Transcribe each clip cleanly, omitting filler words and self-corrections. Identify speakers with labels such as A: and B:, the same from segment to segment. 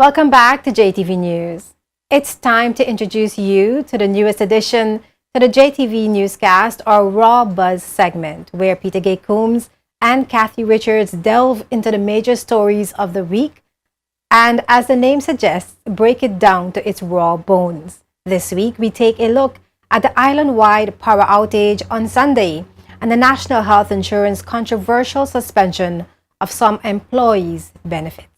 A: Welcome back to JTV News. It's time to introduce you to the newest addition to the JTV Newscast, our Raw Buzz segment, where Peter Gay Coombs and Kathy Richards delve into the major stories of the week and, as the name suggests, break it down to its raw bones. This week, we take a look at the island-wide power outage on Sunday and the National Health Insurance controversial suspension of some employees' benefits.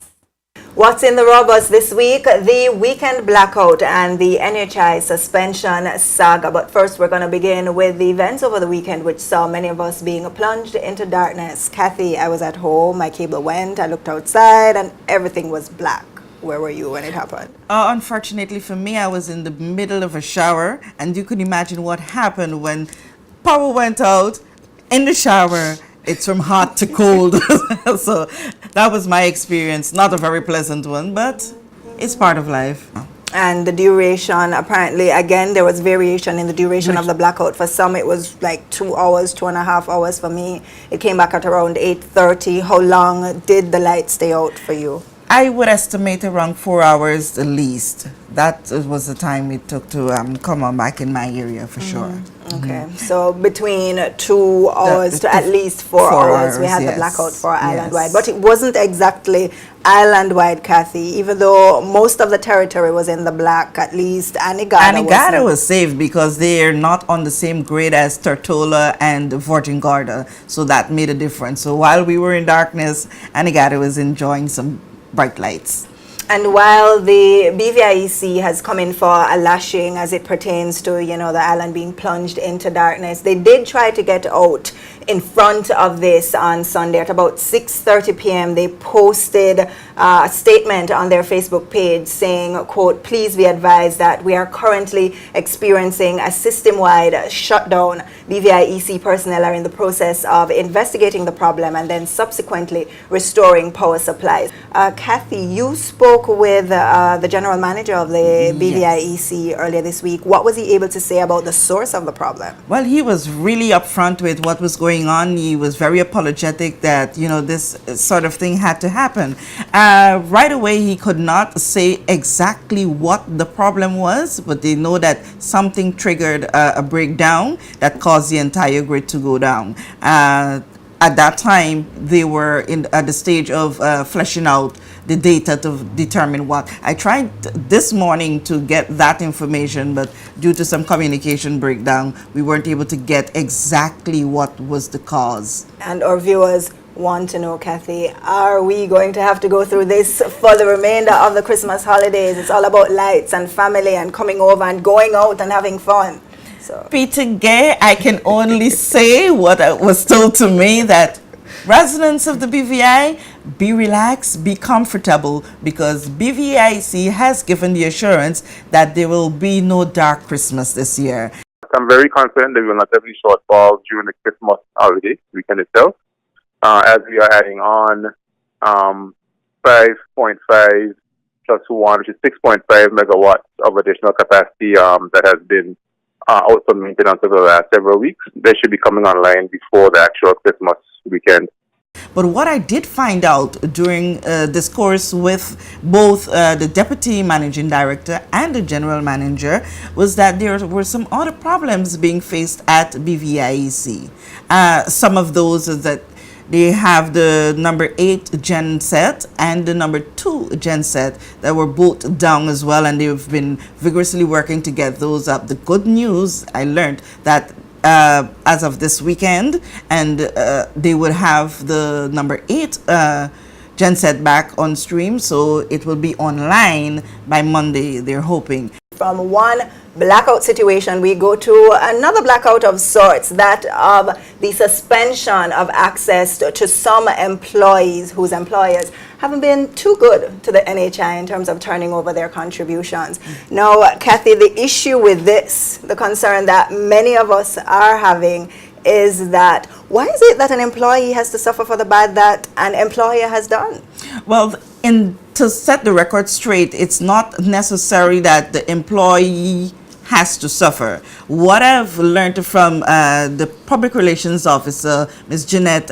B: What's in the Raw Buzz this week? The Weekend Blackout and the NHI suspension saga. But first, we're going to begin with the events over the weekend, which saw many of us being plunged into darkness. Kathy, I was at home, my cable went, I looked outside, and everything was black. Where were you when it happened?
C: Unfortunately for me, I was in the middle of a shower, and you can imagine what happened when power went out in the shower. It's from hot to cold. So that was my experience. Not a very pleasant one, but it's part of life.
B: And the duration, apparently, again, there was variation in the duration of the blackout. For some, it was like 2 hours, 2.5 hours. For me, it came back at around 8:30. How long did the light stay out for you?
C: I would estimate around 4 hours at least. That was the time it took to come on back in my area for sure.
B: Okay, so between 2 hours to at least 4 hours, we had the blackout for island-wide. But it wasn't exactly island-wide, Kathy, even though most of the territory was in the black, at least
C: Anegada was safe because they're not on the same grade as Tortola and Virgin Gorda, so that made a difference. So while we were in darkness, Anegada was enjoying some bright lights.
B: And while the BVIEC has come in for a lashing as it pertains to, the island being plunged into darkness, they did try to get out in front of this on Sunday. At about 6:30 p.m., they posted a statement on their Facebook page saying, quote, "Please be advised that we are currently experiencing a system-wide shutdown. BVIEC personnel are in the process of investigating the problem and then subsequently restoring power supplies." Kathy, you spoke with the general manager of the BVIEC earlier this week. What was he able to say about the source of the problem?
C: Well, he was really upfront with what was going on. He was very apologetic that, this sort of thing had to happen. Right away, he could not say exactly what the problem was, but they know that something triggered a breakdown that caused the entire grid to go down. At that time, they were at the stage of fleshing out the data to determine what. I tried this morning to get that information, but due to some communication breakdown, we weren't able to get exactly what was the cause.
B: And our viewers want to know, Kathy, are we going to have to go through this for the remainder of the Christmas holidays? It's all about lights and family and coming over and going out and having fun. So,
C: Peter Gay, I can only say what was told to me, that residents of the BVI, be relaxed, be comfortable, because BVIC has given the assurance that there will be no dark Christmas this year.
D: I'm very confident that we will not have any shortfall during the Christmas holiday weekend itself, as we are adding on 5.5 plus 1, which is 6.5 megawatts of additional capacity that has been out for maintenance over the last several weeks. They should be coming online before the actual Christmas weekend.
C: But what I did find out during discourse with both the deputy managing director and the general manager was that there were some other problems being faced at BVIEC. Some of those is that they have the number 8 genset and the number 2 genset that were both down as well, and they've been vigorously working to get those up. The good news, I learned that as of this weekend, and they would have the number 8 genset back on stream, so it will be online by Monday, they're hoping.
B: from one blackout situation, we go to another blackout of sorts, that of the suspension of access to some employees whose employers haven't been too good to the NHI in terms of turning over their contributions. Now, Kathy, the issue with this, the concern that many of us are having, is that why is it that an employee has to suffer for the bad that an employer has done?
C: Well, to set the record straight, it's not necessary that the employee has to suffer. What I've learned from the public relations officer, Ms. Jeanette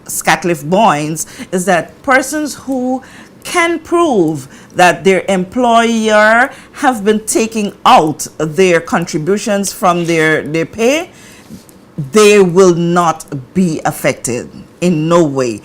C: Scatliff Boynes, is that persons who can prove that their employer have been taking out their contributions from their pay, they will not be affected in no way.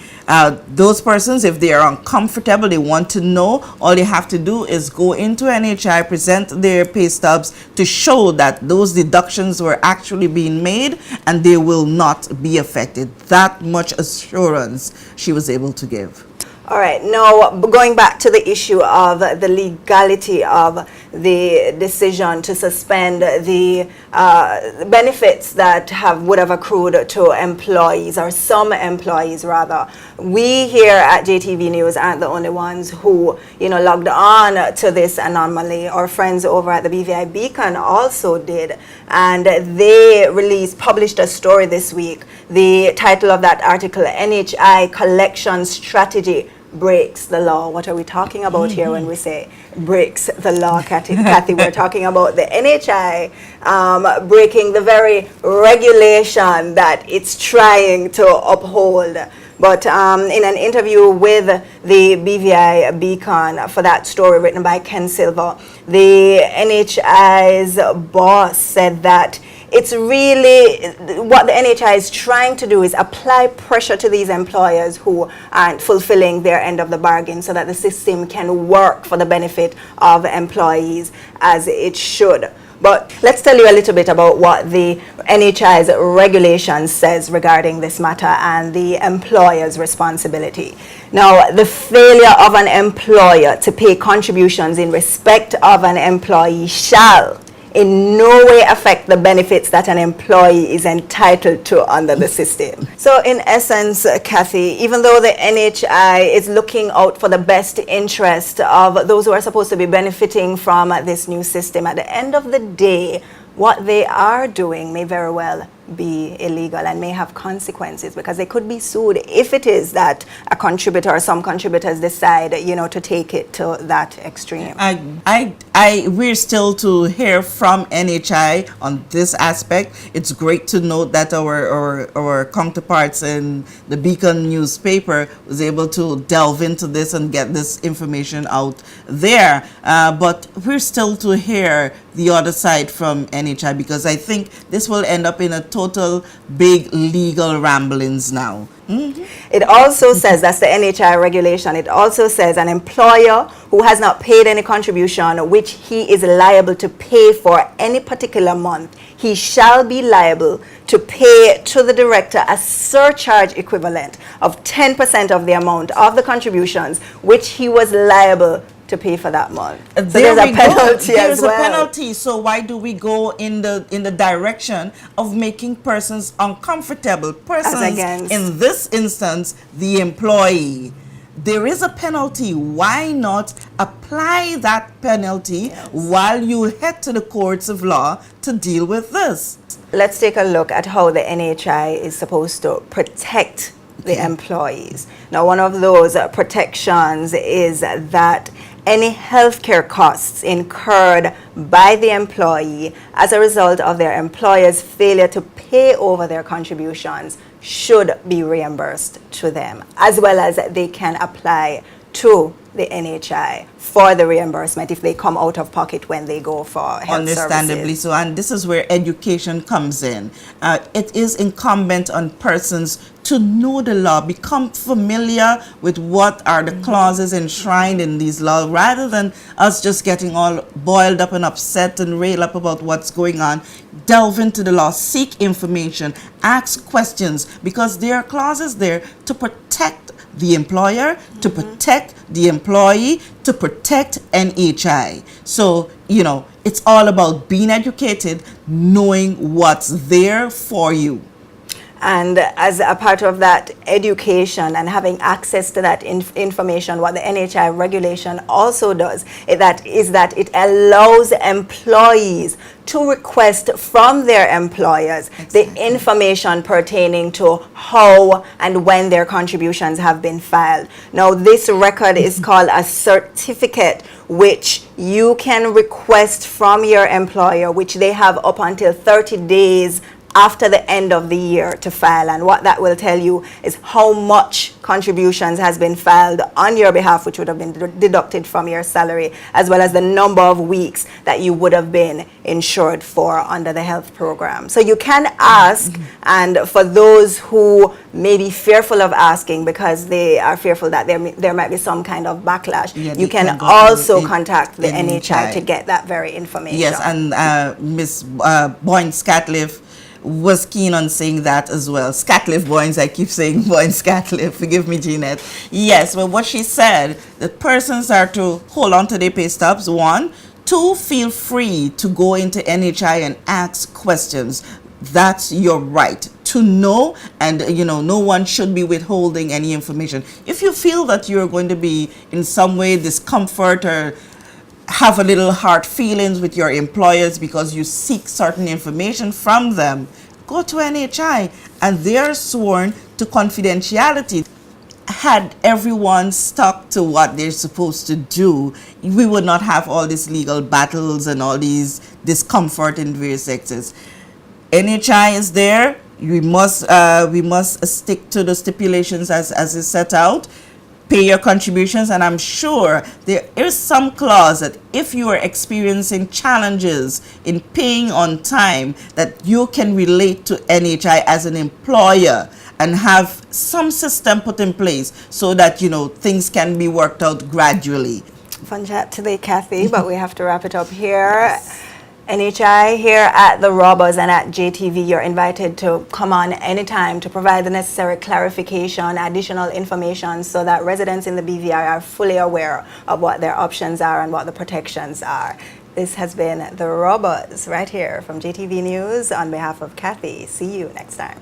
C: Those persons, if they are uncomfortable, they want to know, all they have to do is go into NHI, present their pay stubs to show that those deductions were actually being made, and they will not be affected. That much assurance she was able to give.
B: All right, now going back to the issue of the legality of the decision to suspend the benefits that would have accrued to employees, or some employees rather. We here at JTV News aren't the only ones who, logged on to this anomaly. Our friends over at the BVI Beacon also did, and they published a story this week. The title of that article, NHI Collection Strategy breaks the law. What are we talking about here when we say breaks the law, Kathy? We're talking about the NHI breaking the very regulation that it's trying to uphold. But in an interview with the BVI Beacon for that story written by Ken Silver, the NHI's boss said that it's really what the NHI is trying to do is apply pressure to these employers who aren't fulfilling their end of the bargain, so that the system can work for the benefit of employees as it should. But let's tell you a little bit about what the NHI's regulation says regarding this matter and the employer's responsibility. Now, the failure of an employer to pay contributions in respect of an employee shall in no way affect the benefits that an employee is entitled to under the system. So in essence, Kathy, even though the NHI is looking out for the best interest of those who are supposed to be benefiting from this new system, at the end of the day, what they are doing may very well be illegal and may have consequences, because they could be sued if it is that a contributor or some contributors decide, to take it to that extreme.
C: We're still to hear from NHI on this aspect. It's great to note that our counterparts in the Beacon newspaper was able to delve into this and get this information out there. But we're still to hear the other side from NHI, because I think this will end up in a total big legal ramblings now.
B: It also says, that's the NHI regulation, it also says an employer who has not paid any contribution which he is liable to pay for any particular month, he shall be liable to pay to the director a surcharge equivalent of 10% of the amount of the contributions which he was liable to pay for that month. So there's a penalty as well.
C: There's a penalty. So why do we go in the direction of making persons uncomfortable? Persons, in this instance, the employee. There is a penalty. Why not apply that penalty while you head to the courts of law to deal with this?
B: Let's take a look at how the NHI is supposed to protect the employees. Now, one of those protections is that any healthcare costs incurred by the employee as a result of their employer's failure to pay over their contributions should be reimbursed to them, as well as they can apply to the NHI for the reimbursement if they come out of pocket when they go for health
C: Understandably
B: services.
C: so, and this is where education comes in. It is incumbent on persons to know the law, become familiar with what are the clauses enshrined in these laws, rather than us just getting all boiled up and upset and rail up about what's going on. Delve into the law, seek information, ask questions, because there are clauses there to protect the employer, to protect the employee, to protect NHI. So, it's all about being educated, knowing what's there for you.
B: And as a part of that education and having access to that information, what the NHI regulation also does is that it allows employees to request from their employers the information pertaining to how and when their contributions have been filed. Now, this record is called a certificate, which you can request from your employer, which they have up until 30 days after the end of the year to file, and what that will tell you is how much contributions has been filed on your behalf, which would have been deducted from your salary, as well as the number of weeks that you would have been insured for under the health program. So you can ask, and for those who may be fearful of asking because they are fearful that there might be some kind of backlash, you can also contact the NHI to get that very information.
C: Yes, and Ms. Boyne-Scatliff was keen on saying that as well. Scatliff-Boynes, I keep saying Boyne-Scatliff, forgive me, Jeanette. Yes, well, what she said, that persons are to hold on to their pay stubs, 1. 2, feel free to go into NHI and ask questions. That's your right to know, and no one should be withholding any information. If you feel that you're going to be in some way discomfort or have a little hard feelings with your employers because you seek certain information from them, go to NHI, and they're sworn to confidentiality. Had everyone stuck to what they're supposed to do, we would not have all these legal battles and all these discomfort in various sectors. NHI is there. We must stick to the stipulations as is set out. Pay your contributions, and I'm sure there is some clause that if you are experiencing challenges in paying on time, that you can relate to NHI as an employer and have some system put in place so that things can be worked out gradually.
B: Fun chat today, Kathy, but we have to wrap it up here. NHI here at the Robbers and at JTV, you're invited to come on anytime to provide the necessary clarification, additional information, so that residents in the BVI are fully aware of what their options are and what the protections are. This has been the Robbers right here from JTV News. On behalf of Kathy, see you next time.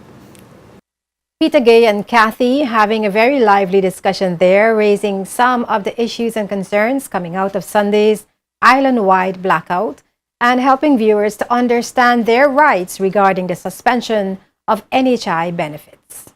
A: Peter Gay and Kathy having a very lively discussion there, raising some of the issues and concerns coming out of Sunday's island-wide blackout, and helping viewers to understand their rights regarding the suspension of NHI benefits.